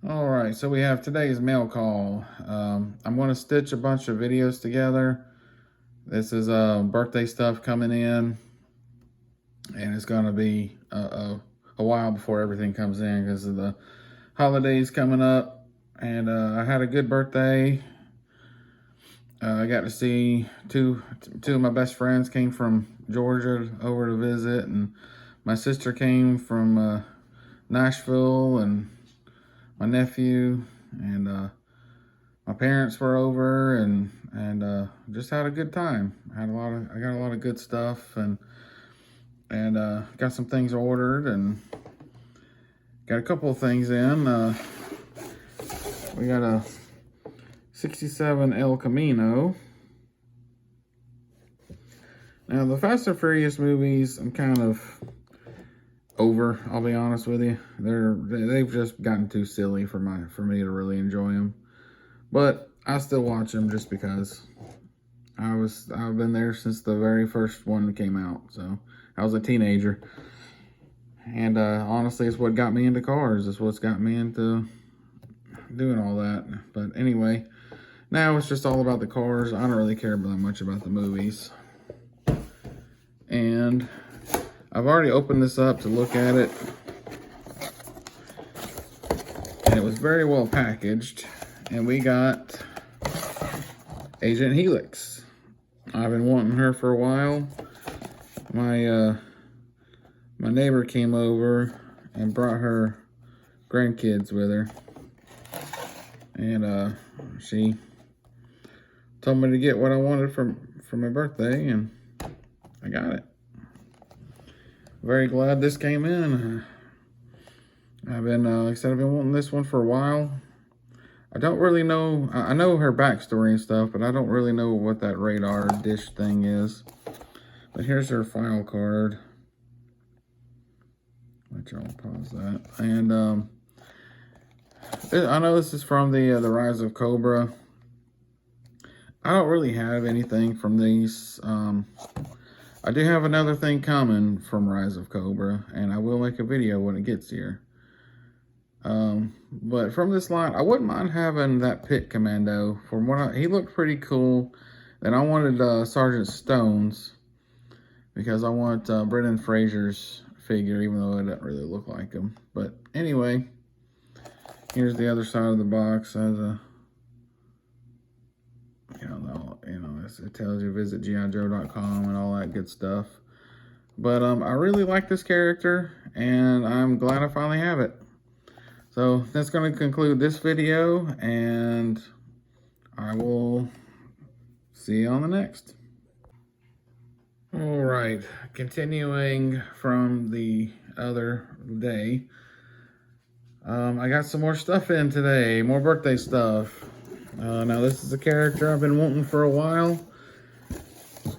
All right, so we have today's mail call. I'm going to stitch a bunch of videos together. This is birthday stuff coming in, and it's going to be a while before everything comes in because of the holidays coming up. And I had a good birthday. I got to see two of my best friends came from Georgia over to visit, and my sister came from Nashville, and my nephew, and my parents were over, and just had a good time. I got a lot of good stuff, and got some things ordered, and got a couple of things in. We got a 67 El Camino. Now the Fast and Furious movies, I'm kind of over. I'll be honest with you. They've just gotten too silly for me to really enjoy them. But I still watch them just because I've been there since the very first one came out. So I was a teenager, and honestly, it's what got me into cars. It's what's got me into doing all that. But anyway, now it's just all about the cars. I don't really care that much about the movies. And I've already opened this up to look at it, and it was very well packaged. And we got Agent Helix. I've been wanting her for a while. My neighbor came over and brought her grandkids with her, and she told me to get what I wanted for my birthday, and I got it. Very glad this came in. I've been, like I said, I've been wanting this one for a while. I don't really know. I know her backstory and stuff, but I don't really know what that radar dish thing is. But here's her file card. Let y'all pause that. And I know this is from the Rise of Cobra. I don't really have anything from these. I do have another thing coming from Rise of Cobra, and I will make a video when it gets here. But from this line, I wouldn't mind having that Pit Commando. From what he looked pretty cool. And I wanted Sergeant Stone's, because I want Brendan Fraser's figure, even though it doesn't really look like him. But anyway, here's the other side of the box. As a, it tells you visit GIJoe.com and all that good stuff. But I really like this character, and I'm glad I finally have it. So that's going to conclude this video, and I will see you on the next. All right, continuing from the other day, I got some more stuff in today, more birthday stuff. Now this is a character I've been wanting for a while,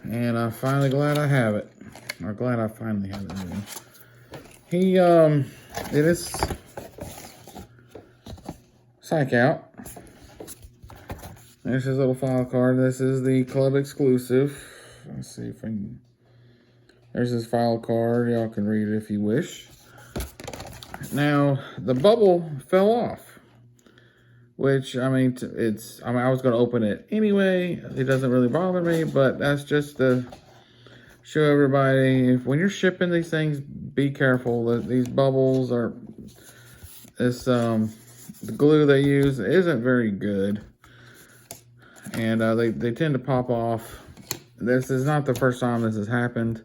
and I'm finally glad I have it. Or glad I finally have it. It is Psych Out. There's his little file card. This is the club exclusive. Let's see if I can. There's his file card. Y'all can read it if you wish. Now, the bubble fell off, which, I mean, I was going to open it anyway. It doesn't really bother me, but that's just to show everybody, when you're shipping these things, be careful. These bubbles are, the glue they use isn't very good, and they tend to pop off. This is not the first time this has happened.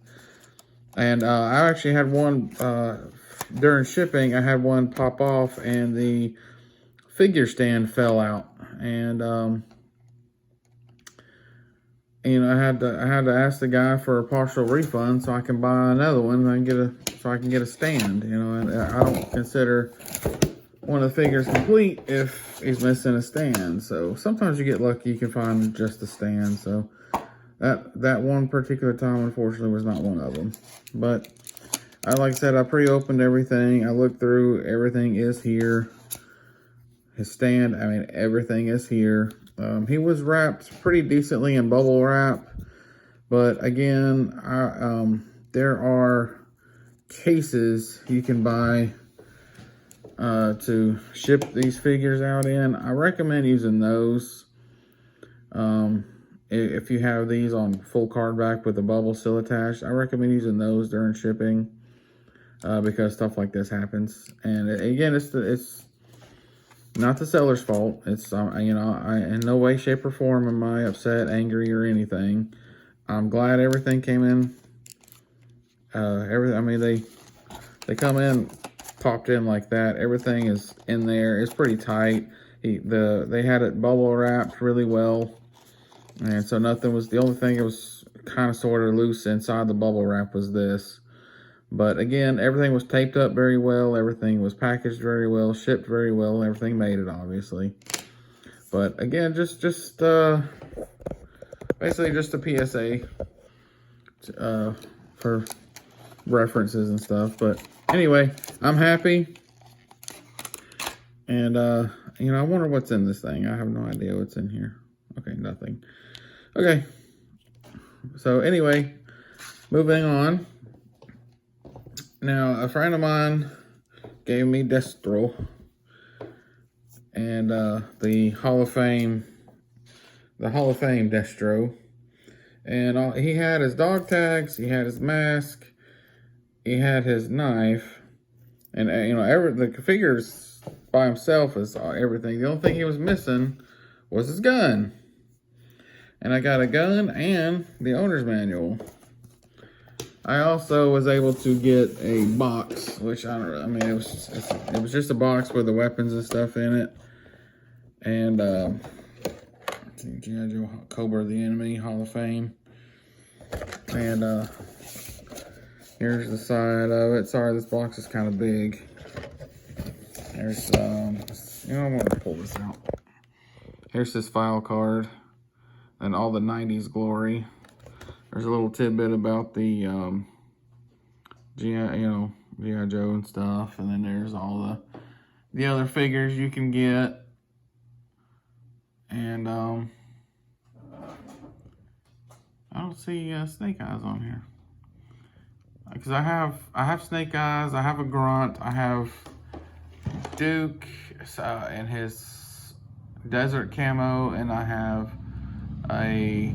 And I actually had one, during shipping, I had one pop off, and the figure stand fell out. And, I had to ask the guy for a partial refund so I can buy another one and so I can get a stand. And I don't consider one of the figures complete if he's missing a stand. So sometimes you get lucky, you can find just a stand. So that one particular time, unfortunately, was not one of them. But like I said, I pre-opened everything. I looked through. Everything is here. His stand, I mean, everything is here. He was wrapped pretty decently in bubble wrap. But again, there are cases you can buy to ship these figures out in. I recommend using those. If you have these on full card back with the bubble still attached, I recommend using those during shipping because stuff like this happens. And again, it's not the seller's fault. It's you know, I in no way, shape, or form am I upset, angry, or anything. I'm glad everything came in. I mean, they come in, popped in like that. Everything is in there. It's pretty tight. They had it bubble wrapped really well, and so nothing was. The only thing that was kind of sort of loose inside the bubble wrap was this. But again, everything was taped up very well. Everything was packaged very well, shipped very well. Everything made it, obviously. But again, just basically just a PSA for references and stuff. But anyway, I'm happy. And, you know, I wonder what's in this thing. I have no idea what's in here. Okay, nothing. Okay. So anyway, moving on. Now, a friend of mine gave me Destro and the Hall of Fame Destro. And he had his dog tags, he had his mask, he had his knife, and you know, the figures by himself is everything. The only thing he was missing was his gun. And I got a gun and the owner's manual. I also was able to get a box, which I mean, it was just a box with the weapons and stuff in it. And G.I. Joe Cobra the Enemy Hall of Fame. And here's the side of it. Sorry, this box is kind of big. There's you know, I'm gonna pull this out. Here's this file card and all the 90s glory. There's a little tidbit about the G.I. Joe and stuff, and then there's all the other figures you can get. And I don't see Snake Eyes on here, because I have Snake Eyes, I have a Grunt, I have Duke in his desert camo, and I have a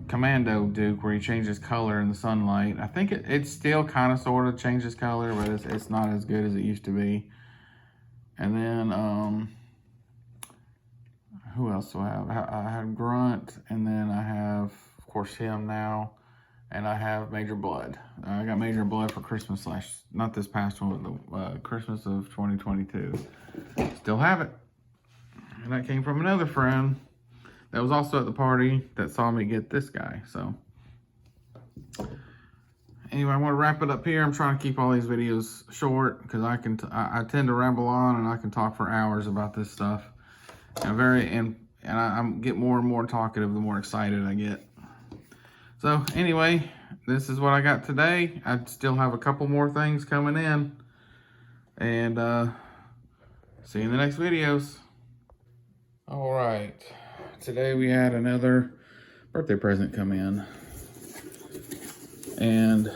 Commando Duke where he changes color in the sunlight. I think it still kind of sort of changes color, but it's not as good as it used to be. And then who else do I have? I have Grunt, and then I have, of course, him now, and I have Major Blood. I got Major Blood for Christmas not this past one, but Christmas of 2022. Still have it. And that came from another friend that was also at the party that saw me get this guy. So anyway, I want to wrap it up here. I'm trying to keep all these videos short because I tend to ramble on and I can talk for hours about this stuff. And I get more and more talkative the more excited I get. So anyway, this is what I got today. I still have a couple more things coming in. And see you in the next videos. All right. Today we had another birthday present come in. And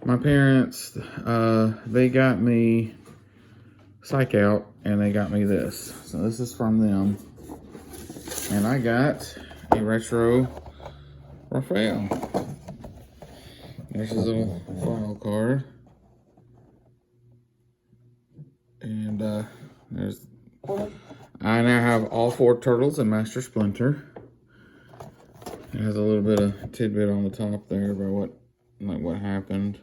my parents, they got me Psych Out, and they got me this. So this is from them. And I got a retro Raphael. There's his little file card. And I now have all 4 turtles and Master Splinter. It has a little bit of tidbit on the top there about what happened.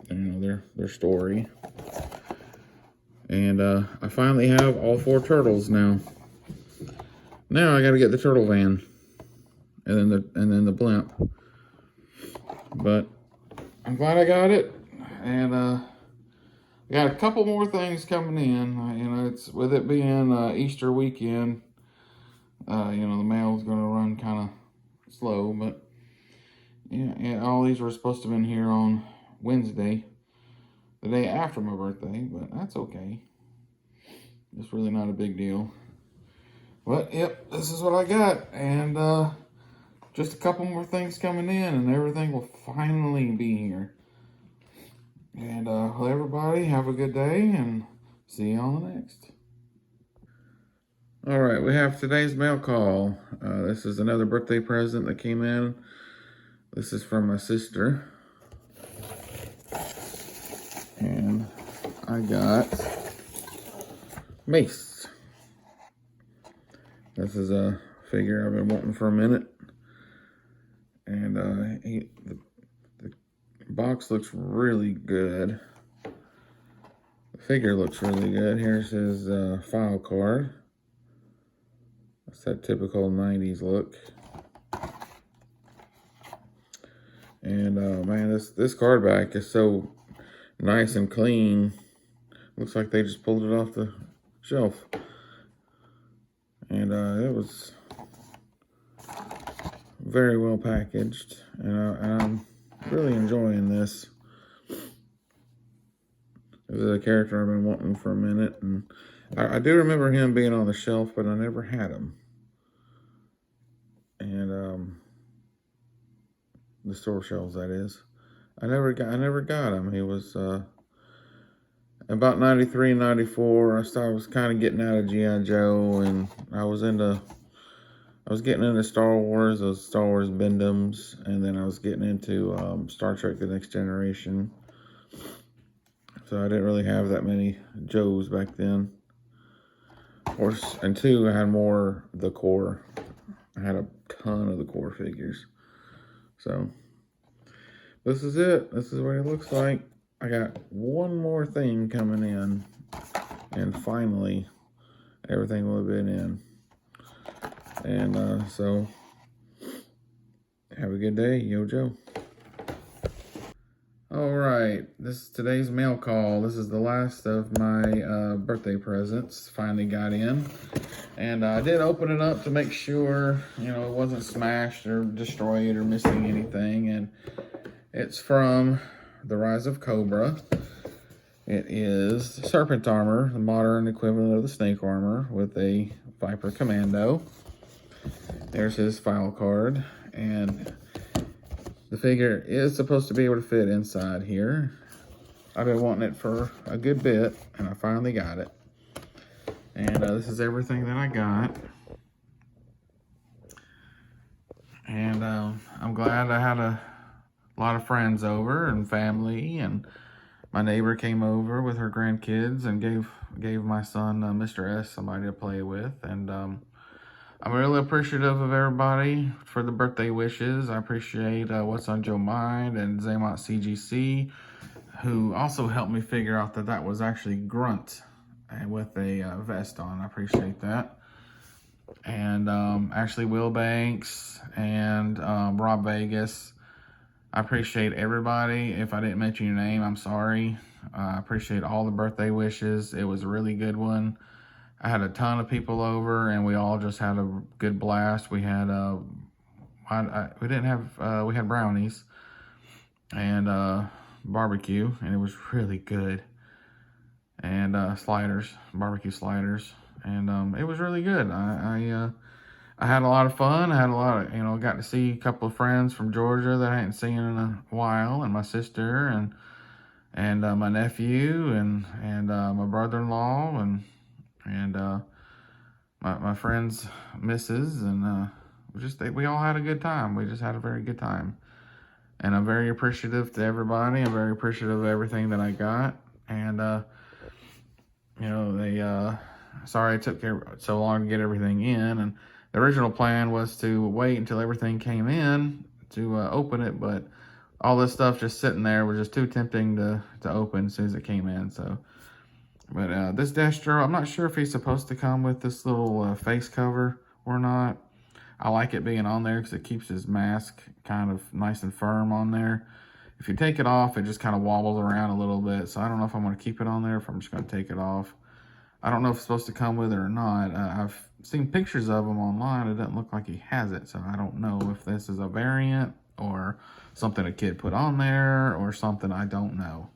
You know, their story. And I finally have all 4 turtles now. Now I got to get the turtle van, and then the blimp. But I'm glad I got it, and I got a couple more things coming in. You know, it's with it being Easter weekend. You know, the mail's going to run kind of slow, but yeah, all these were supposed to have been here on Wednesday, the day after my birthday, but that's okay. It's really not a big deal. But yep, this is what I got, and just a couple more things coming in, and everything will finally be here. And well, everybody, have a good day, and see you on the next. All right, we have today's mail call. This is another birthday present that came in. This is from my sister. And I got Mace. This is a figure I've been wanting for a minute. And the box looks really good. The figure looks really good. Here's his file card. That's that typical 90s look. And man, this card back is so nice and clean. Looks like they just pulled it off the shelf. And it was very well packaged. And I'm really enjoying this. This is a character I've been wanting for a minute. And I do remember him being on the shelf, but I never had him. And the store shelves, that is. I never got him. He was about 93, 94. I was kind of getting out of G.I. Joe, and I was getting into Star Wars, those Star Wars Bendums, and then I was getting into Star Trek: The Next Generation. So I didn't really have that many Joes back then. And two, I had more the core. I had a ton of the core figures. So this is it. This is what it looks like. I got one more thing coming in, and finally everything will have been in. And so have a good day, Yo Joe. All right, this is today's mail call. This is the last of my birthday presents. Finally got in, and I did open it up to make sure, you know, it wasn't smashed or destroyed or missing anything. And it's from The Rise of Cobra. It is Serpent armor, the modern equivalent of the Snake armor, with a Viper Commando. There's his file card, and the figure is supposed to be able to fit inside here. I've been wanting it for a good bit, and I finally got it. And this is everything that I got. And I'm glad I had a lot of friends over and family, and my neighbor came over with her grandkids and gave my son Mr. S somebody to play with. And I'm really appreciative of everybody for the birthday wishes. I appreciate What's on Joe Mind and Zaymont CGC, who also helped me figure out that was actually Grunt and with a vest on. I appreciate that. And Ashley Wilbanks and Rob Vegas. I appreciate everybody. If I didn't mention your name, I'm sorry. I appreciate all the birthday wishes. It was a really good one. I had a ton of people over, and we all just had a good blast. We had we had brownies and barbecue, and it was really good. And barbecue sliders, and it was really good. I had a lot of fun. I had a lot of, got to see a couple of friends from Georgia that I hadn't seen in a while, and my sister, and my nephew, and my brother-in-law, and my friend's missus, and we all had a good time. We just had a very good time. And I'm very appreciative to everybody. I'm very appreciative of everything that I got. And, sorry it took so long to get everything in. And the original plan was to wait until everything came in to open it, but all this stuff just sitting there was just too tempting to open as soon as it came in. So, but this Destro, I'm not sure if he's supposed to come with this little face cover or not. I like it being on there because it keeps his mask kind of nice and firm on there. If you take it off, it just kind of wobbles around a little bit. So I don't know if I'm going to keep it on there, if I'm just going to take it off. I don't know if it's supposed to come with it or not. I've seen pictures of him online. It doesn't look like he has it. So I don't know if this is a variant or something a kid put on there or something. I don't know.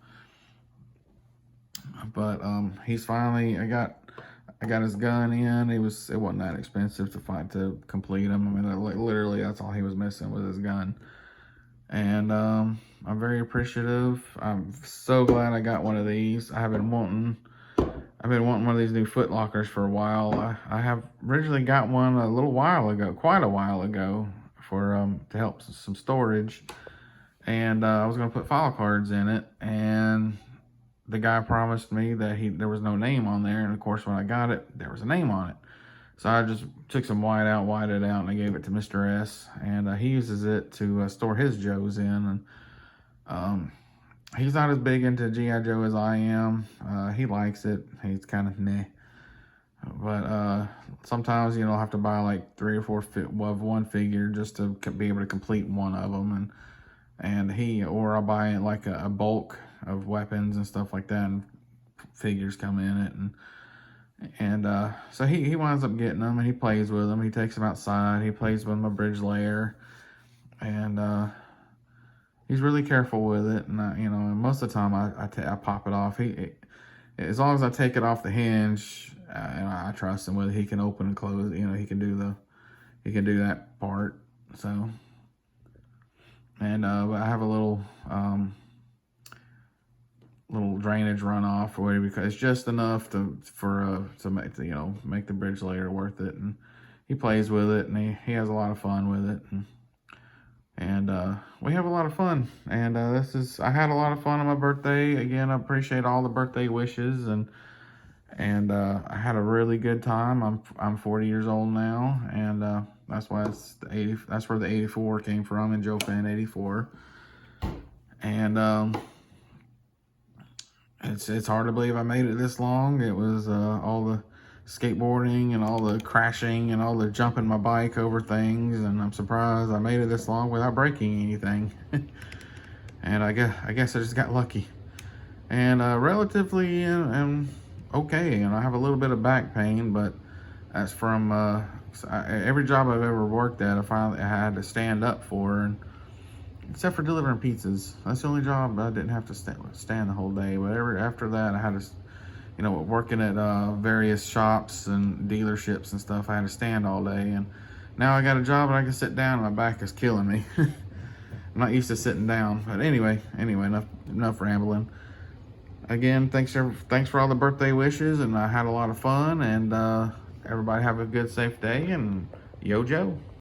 But he's finally, I got his gun in. It wasn't that expensive to complete him. I mean, literally that's all he was missing was his gun. And I'm very appreciative. I'm so glad I got one of these. I've been wanting one of these new Foot Lockers for a while. I have originally got one a little while ago, quite a while ago, for to help some storage. And I was gonna put file cards in it, and the guy promised me that there was no name on there, and of course when I got it, there was a name on it. So I just took some whited it out, and I gave it to Mr. S, and he uses it to store his Joes in. And he's not as big into G.I. Joe as I am. He likes it. He's kind of meh. But sometimes, you know, I'll have to buy like 3 or 4 of one figure just to be able to complete one of them. Or I'll buy like a bulk of weapons and stuff like that, and figures come in it. And so he winds up getting them, and he plays with them. He takes them outside. He plays with them a bridge layer, and he's really careful with it. And you know, and most of the time I pop it off. As long as I take it off the hinge, and I trust him with it, he can open and close it. You know, he can do that part. So, and but I have a little drainage runoff or whatever, because it's just enough to make make the bridge layer worth it. And he plays with it, and he has a lot of fun with it, and we have a lot of fun. And I had a lot of fun on my birthday. Again, I appreciate all the birthday wishes, and I had a really good time. I'm 40 years old now, and that's why that's where the 84 came from, in Joe Fan 84. And it's hard to believe I made it this long. It was all the skateboarding and all the crashing and all the jumping my bike over things, and I'm surprised I made it this long without breaking anything. And I guess I just got lucky. And relatively am okay, and I have a little bit of back pain, but that's from every job I've ever worked at, I had to stand up for, and except for delivering pizzas. That's the only job I didn't have to stand the whole day. But after that, I had to, you know, working at various shops and dealerships and stuff, I had to stand all day. And now I got a job and I can sit down, and my back is killing me. I'm not used to sitting down. But anyway, enough rambling. Again, thanks for all the birthday wishes, and I had a lot of fun. And everybody have a good, safe day, and yo, Joe.